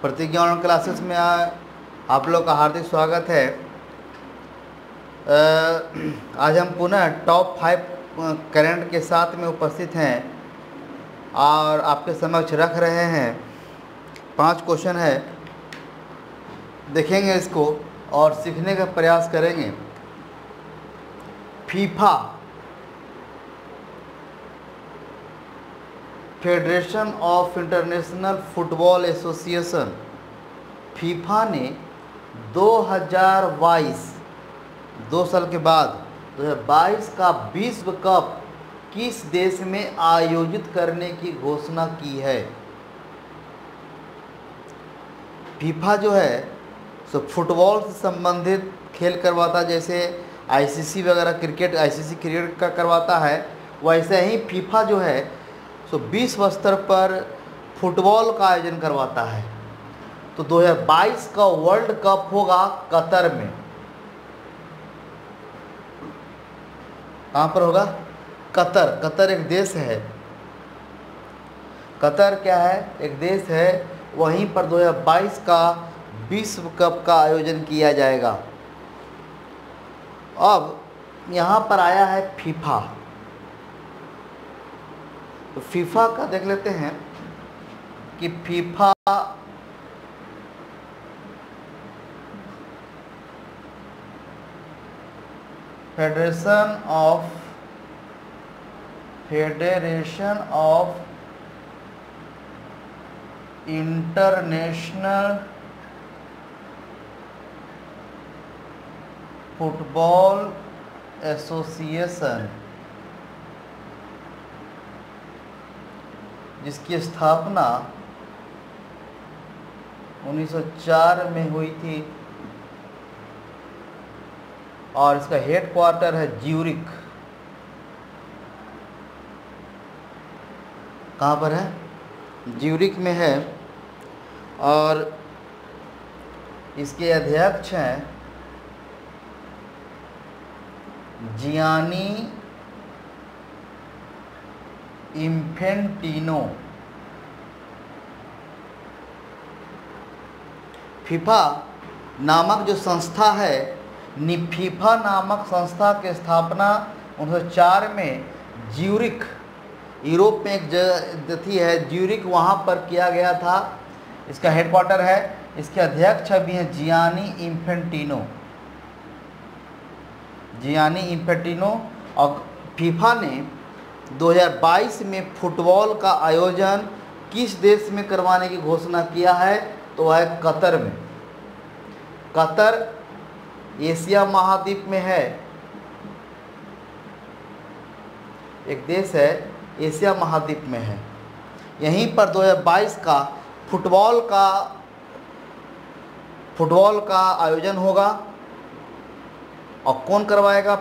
प्रतिज्ञा online classes में आप लोग का हार्दिक स्वागत है। आज हम पुनः टॉप 5 करंट के साथ में उपस्थित हैं और आपके समक्ष रख रहे हैं। 5 क्वेश्चन है, देखेंगे इसको और सीखने का प्रयास करेंगे। FIFA federation of international football association FIFA ने 2022 2 साल के बाद 2022 का विश्व कप किस देश में आयोजित करने की घोषणा की है। फीफा जो है सो फुटबॉल से संबंधित खेल करवाता, जैसे आईसीसी वगैरह क्रिकेट आईसीसी क्रिकेट का करवाता है, वैसे ही फीफा जो है सो विश्व स्तर पर फुटबॉल का आयोजन करवाता है। तो 2022 का वर्ल्ड कप होगा कतर में। कहाँ पर होगा? कतर। कतर एक देश है। कतर क्या है? एक देश है। वहीं पर 2022 का विश्व कप का आयोजन किया जाएगा। अब यहाँ पर आया है फीफा। तो फीफा का देख लेते हैं कि FIFA federation of international football association, जिसकी स्थापना 1904 में हुई थी और इसका हेडक्वार्टर है ज्यूरिख। कहाँ पर है? ज्यूरिख में है। और इसके अध्यक्ष हैं जियानी इन्फेंटिनो। फीफा नामक जो संस्था है, फीफा नामक संस्था की स्थापना 1904 में ज्यूरिख, यूरोप में एक जगह है ज्यूरिख, वहाँ पर किया गया था। इसका हेडक्वार्टर है। इसके अध्यक्ष भी हैं जियानी इन्फेंटिनो। और फीफा ने 2022 में फुटबॉल का आयोजन किस देश में करवाने की घोषणा किया है? तो वह है कतर में। कतर एशिया महाद्वीप में है, एक देश है, एशिया महाद्वीप में है। यहीं पर 2022 का फुटबॉल का आयोजन होगा। और कौन करवाएगा?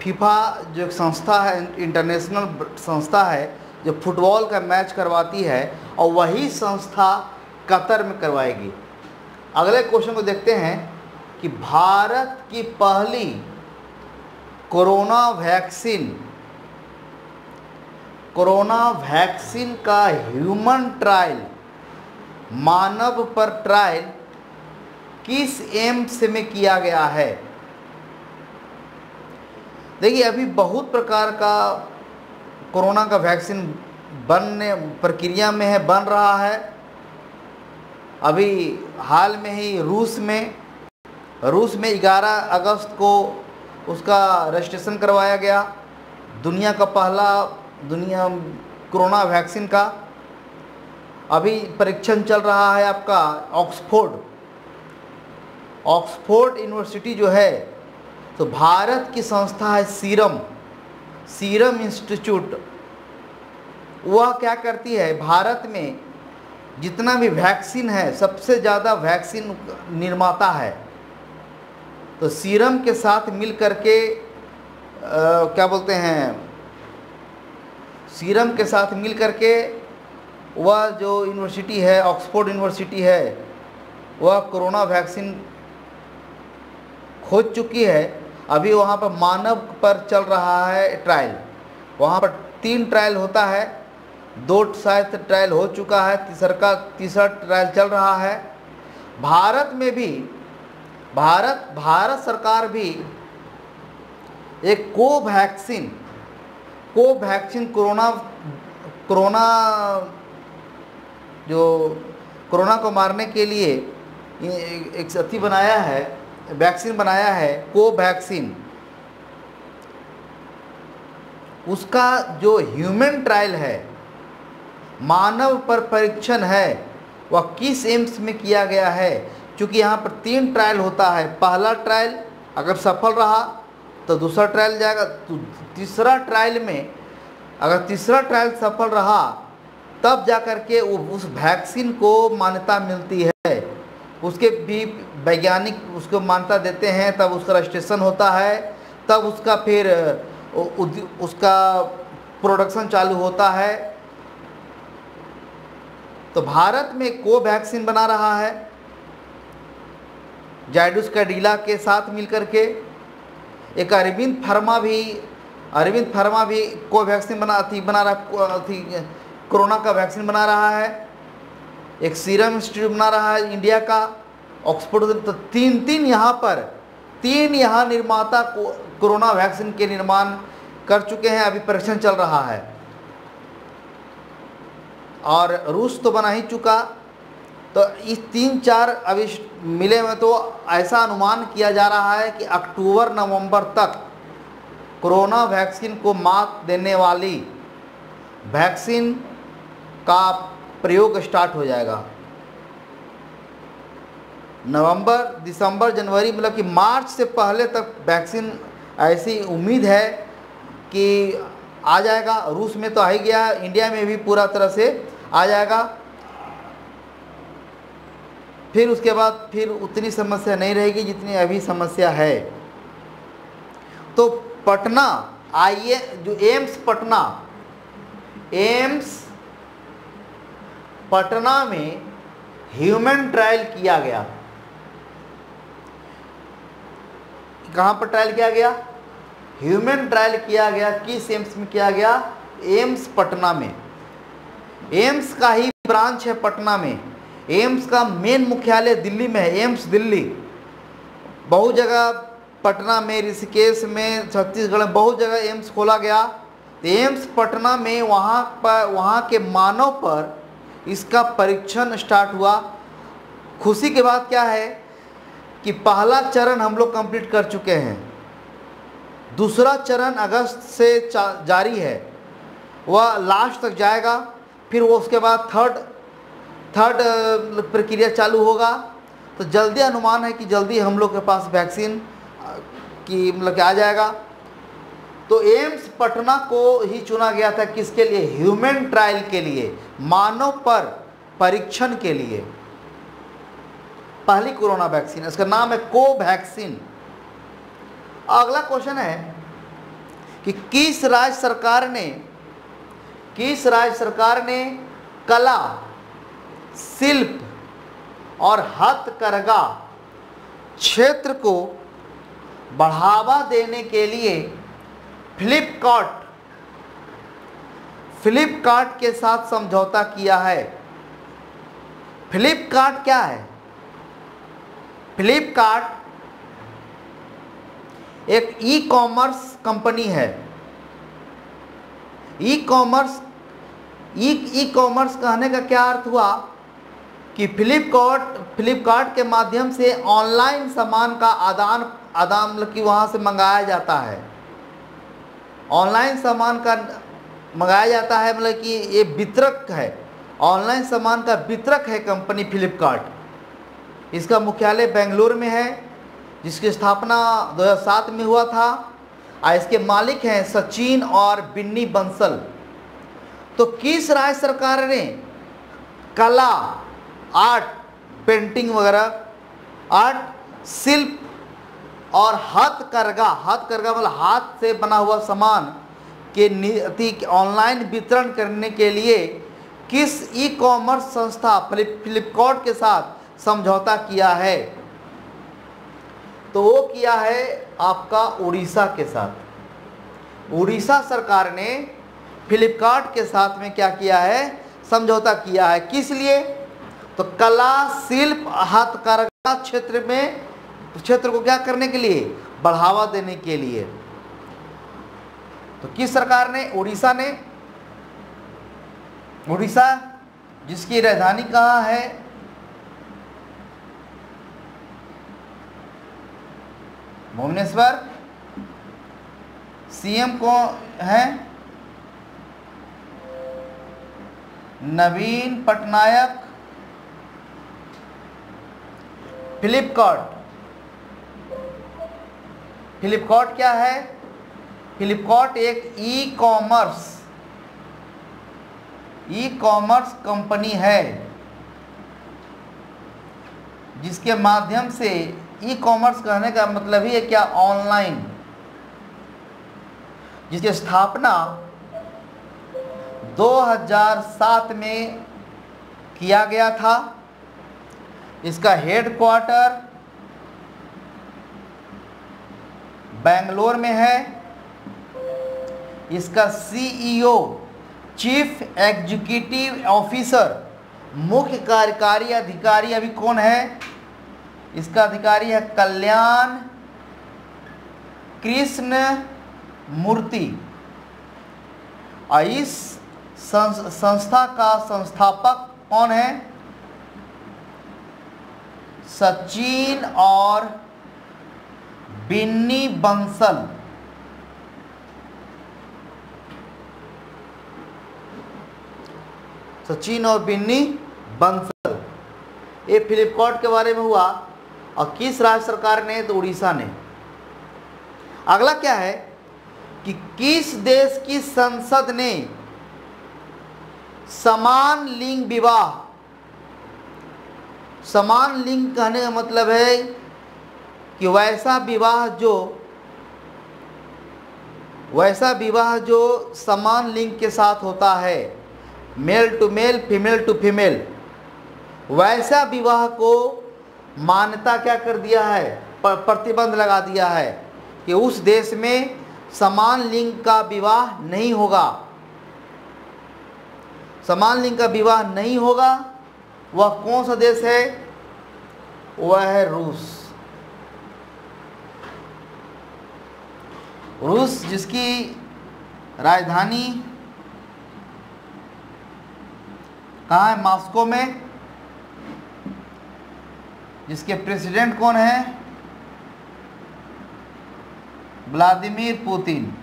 फीफा जो एक संस्था है, इंटरनेशनल संस्था है जो फुटबॉल का मैच करवाती है, और वही संस्था कतर में करवाएगी। अगले क्वेश्चन को देखते हैं कि भारत की पहली कोरोना वैक्सीन का ह्यूमन ट्रायल, मानव पर ट्रायल किस एम्स में किया गया है? देखिए, अभी बहुत प्रकार का कोरोना का वैक्सीन बनने प्रक्रिया में है, बन रहा है। अभी हाल में ही रूस में 11 अगस्त को उसका रजिस्ट्रेशन करवाया गया, दुनिया का पहला कोरोना वैक्सीन का। अभी परीक्षण चल रहा है आपका ऑक्सफोर्ड यूनिवर्सिटी जो है, तो भारत की संस्था है सीरम इंस्टीट्यूट। वह क्या करती है? भारत में जितना भी वैक्सीन है, सबसे ज़्यादा वैक्सीन निर्माता है। तो सीरम के साथ मिल करके क्या बोलते हैं, सीरम के साथ मिल करके वह जो यूनिवर्सिटी है, ऑक्सफोर्ड यूनिवर्सिटी है, वह कोरोना वैक्सीन खोज चुकी है। अभी वहाँ पर मानव पर चल रहा है ट्रायल। वहाँ पर 3 ट्रायल होता है। 2 शायद ट्रायल हो चुका है, तीसरा ट्रायल चल रहा है। भारत में भी भारत सरकार भी एक कोवैक्सीन कोरोना जो कोरोना को मारने के लिए एक अति बनाया है, वैक्सीन बनाया है, कोवैक्सीन। उसका जो ह्यूमन ट्रायल है, मानव पर परीक्षण है, वह किस एम्स में किया गया है? क्योंकि यहाँ पर 3 ट्रायल होता है। पहला ट्रायल अगर सफल रहा तो दूसरा ट्रायल जाएगा, तो तीसरा ट्रायल में अगर तीसरा ट्रायल सफल रहा तब जाकर के उस वैक्सीन को मान्यता मिलती है। उसके भी वैज्ञानिक उसको मान्यता देते हैं, तब उसका रजिस्ट्रेशन होता है, तब उसका फिर उसका प्रोडक्शन चालू होता है। तो भारत में कोवैक्सीन बना रहा है जायडस कैडिला के साथ मिलकर के। एक अरविंद फार्मा भी कोवैक्सीन बना रहा, कोरोना का वैक्सीन बना रहा है। एक सीरम इंस्टीट्यूट बना रहा है इंडिया का, ऑक्सफोर्ड। तो तीन यहाँ निर्माता कोरोना वैक्सीन के निर्माण कर चुके हैं, अभी परीक्षण चल रहा है। और रूस तो बना ही चुका। तो इस 3-4 अभी मिले में, तो ऐसा अनुमान किया जा रहा है कि अक्टूबर-नवंबर तक कोरोना वैक्सीन को मात देने वाली वैक्सीन का प्रयोग स्टार्ट हो जाएगा। नवंबर, दिसंबर, जनवरी, मतलब कि मार्च से पहले तक वैक्सीन, ऐसी उम्मीद है कि आ जाएगा। रूस में तो आ ही गया, इंडिया में भी पूरा तरह से आ जाएगा। फिर उसके बाद फिर उतनी समस्या नहीं रहेगी जितनी अभी समस्या है। तो पटना जो एम्स पटना में ह्यूमन ट्रायल किया गया। कहाँ पर ट्रायल किया गया? ह्यूमन ट्रायल किया गया। किस एम्स में किया गया? एम्स पटना में। एम्स का ही ब्रांच है पटना में। एम्स का मेन मुख्यालय दिल्ली में है, एम्स दिल्ली। बहुत जगह पटना में, ऋषिकेश में, छत्तीसगढ़ में बहुत जगह एम्स खोला गया। एम्स पटना में वहाँ के मानव पर इसका परीक्षण स्टार्ट हुआ। खुशी की बात क्या है कि पहला चरण हम लोग कंप्लीट कर चुके हैं। दूसरा चरण अगस्त से जारी है, वह लास्ट तक जाएगा। फिर वो उसके बाद थर्ड प्रक्रिया चालू होगा। तो जल्दी अनुमान है कि जल्दी हम लोग के पास वैक्सीन की मतलब कि आ जाएगा। तो एम्स पटना को ही चुना गया था, किसके लिए? ह्यूमन ट्रायल के लिए, मानव पर परीक्षण के लिए। पहली कोरोना वैक्सीन, इसका नाम है कोवैक्सीन। अगला क्वेश्चन है कि किस राज्य सरकार ने कला, शिल्प और हथकरघा क्षेत्र को बढ़ावा देने के लिए फ्लिपकार्ट के साथ समझौता किया है? फ्लिपकार्ट क्या है? फ्लिपकार्ट एक ई कॉमर्स कंपनी है। ई कॉमर्स कहने का क्या अर्थ हुआ कि फ्लिपकार्ट के माध्यम से ऑनलाइन सामान का आदान मतलब कि वहाँ से मंगाया जाता है। ऑनलाइन सामान का मंगाया जाता है, मतलब कि ये वितरक है, ऑनलाइन सामान का वितरक है कंपनी फ्लिपकार्ट। इसका मुख्यालय बेंगलुरु में है, जिसकी स्थापना 2007 में हुआ था। और इसके मालिक हैं सचिन और बिन्नी बंसल। तो किस राज्य सरकार ने कला, आर्ट, पेंटिंग वगैरह, आर्ट, शिल्प और हथकरघा मतलब हाथ से बना हुआ सामान के ऑनलाइन वितरण करने के लिए किस ई कॉमर्स संस्था फ्लिपकार्ट के साथ समझौता किया है? तो वो किया है आपका उड़ीसा के साथ। उड़ीसा सरकार ने फ्लिपकार्ट के साथ में क्या किया है, समझौता किया है। किस लिए? तो कला शिल्प हथकरघा क्षेत्र को क्या करने के लिए, बढ़ावा देने के लिए। तो किस सरकार ने? उड़ीसा ने। उड़ीसा जिसकी राजधानी कहाँ है? भुवनेश्वर। सीएम कौन है? नवीन पटनायक। फ्लिपकार्ट क्या है? फ्लिपकार्ट एक ई कॉमर्स कंपनी है, जिसके माध्यम से, ई कॉमर्स कहने का मतलब ही है क्या, ऑनलाइन, जिसकी स्थापना 2007 में किया गया था। इसका हेडक्वार्टर बेंगलोर में है। इसका सीईओ, चीफ एग्जीक्यूटिव ऑफिसर, मुख्य कार्यकारी अधिकारी अभी कौन है? इसका अधिकारी है कल्याण कृष्ण मूर्ति। और इस संस्था का संस्थापक कौन है? सचिन और बिन्नी बंसल। सचिन और बिन्नी बंसल। ये फ्लिपकार्ट के बारे में हुआ। और किस राज्य सरकार ने? तो उड़ीसा ने। अगला क्या है कि किस देश की संसद ने समान लिंग विवाह, समान लिंग कहने का मतलब है कि वैसा विवाह जो समान लिंग के साथ होता है, male to male, female to female, वैसा विवाह को मान्यता क्या कर दिया है, प्रतिबंध लगा दिया है कि उस देश में समान लिंग का विवाह नहीं होगा। समान लिंग का विवाह नहीं होगा। वह कौन सा देश है? वह है रूस। रूस जिसकी राजधानी कहाँ है? मॉस्को में। जिसके प्रेसिडेंट कौन है? Vladimir Putin.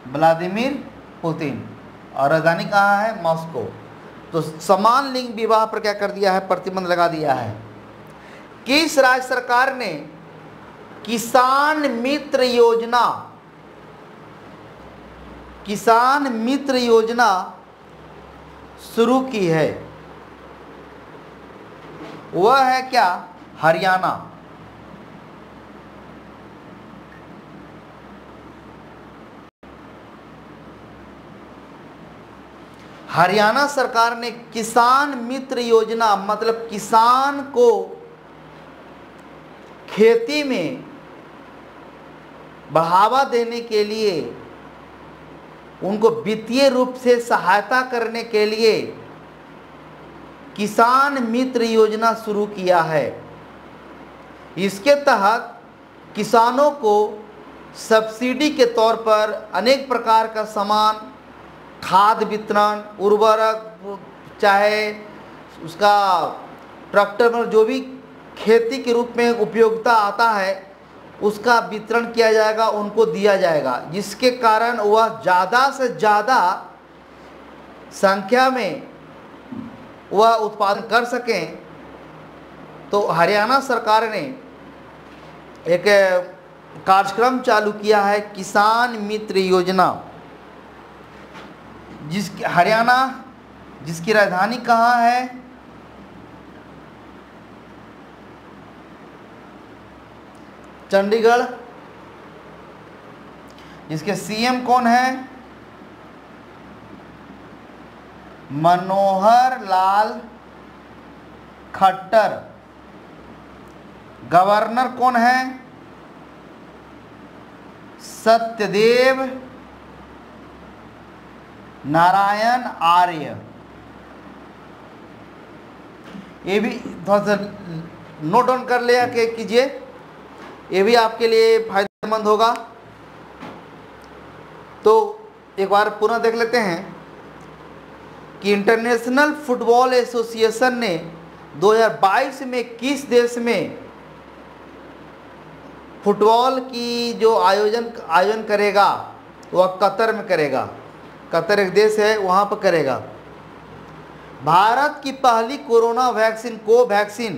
Vladimir Putin. और राजधानी कहाँ है? मॉस्को। तो समान लिंग विवाह पर क्या कर दिया है? प्रतिबंध लगा दिया है। किस राज्य सरकार ने किसान मित्र योजना शुरू की है? वह है क्या? हरियाणा। हरियाणा सरकार ने किसान मित्र योजना, मतलब किसान को खेती में बढ़ावा देने के लिए, उनको वित्तीय रूप से सहायता करने के लिए किसान मित्र योजना शुरू किया है। इसके तहत किसानों को सब्सिडी के तौर पर अनेक प्रकार का सामान, खाद वितरण, उर्वरक, चाहे उसका ट्रैक्टर में जो भी खेती के रूप में उपयोगिता आता है, उसका वितरण किया जाएगा, उनको दिया जाएगा, जिसके कारण वह ज़्यादा से ज़्यादा संख्या में वह उत्पादन कर सकें। तो हरियाणा सरकार ने एक कार्यक्रम चालू किया है, किसान मित्र योजना, हरियाणा जिसकी राजधानी कहाँ है? चंडीगढ़। जिसके सीएम कौन है? मनोहर लाल खट्टर। गवर्नर कौन है? सत्यदेव नारायण आर्य। ये भी थोड़ा सा नोट डाउन कर लिया कि कीजिए, ये भी आपके लिए फायदेमंद होगा। तो एक बार पुनः देख लेते हैं कि इंटरनेशनल फुटबॉल एसोसिएशन ने 2022 में किस देश में फुटबॉल की जो आयोजन करेगा, वह कतर में करेगा। कतर एक देश है, वहाँ पर करेगा। भारत की पहली कोरोना वैक्सीन कोवैक्सीन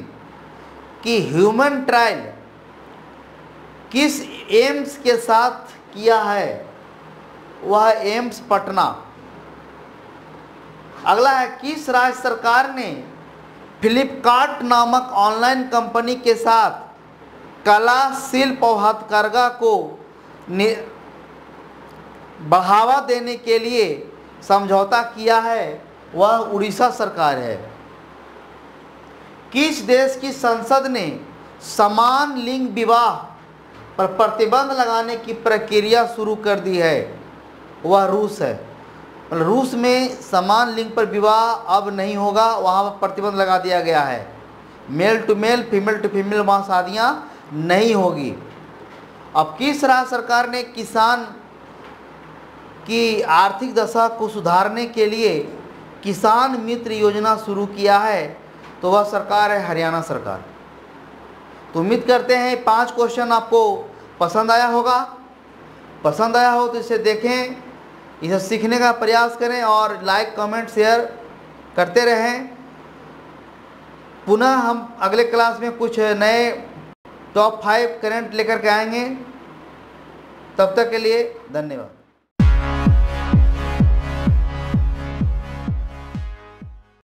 की ह्यूमन ट्रायल किस एम्स के साथ किया है, वह एम्स पटना। अगला है, किस राज्य सरकार ने फ्लिपकार्ट नामक ऑनलाइन कंपनी के साथ कला, शिल्प और हथकरघा को बढ़ावा देने के लिए समझौता किया है, वह उड़ीसा सरकार है। किस देश की संसद ने समान लिंग विवाह पर प्रतिबंध लगाने की प्रक्रिया शुरू कर दी है, वह रूस है। मतलब रूस में समान लिंग पर विवाह अब नहीं होगा, वहाँ पर प्रतिबंध लगा दिया गया है। Male to male, female to female वहाँ शादियाँ नहीं होगी। अब किस राज्य सरकार ने किसान की आर्थिक दशा को सुधारने के लिए किसान मित्र योजना शुरू किया है, तो वह सरकार है हरियाणा सरकार। तो उम्मीद करते हैं 5 क्वेश्चन आपको पसंद आया होगा। पसंद आया हो तो इसे देखें, इसे सीखने का प्रयास करें और लाइक, कमेंट, शेयर करते रहें। पुनः हम अगले क्लास में कुछ नए टॉप 5 करंट लेकर के आएंगे। तब तक के लिए धन्यवाद।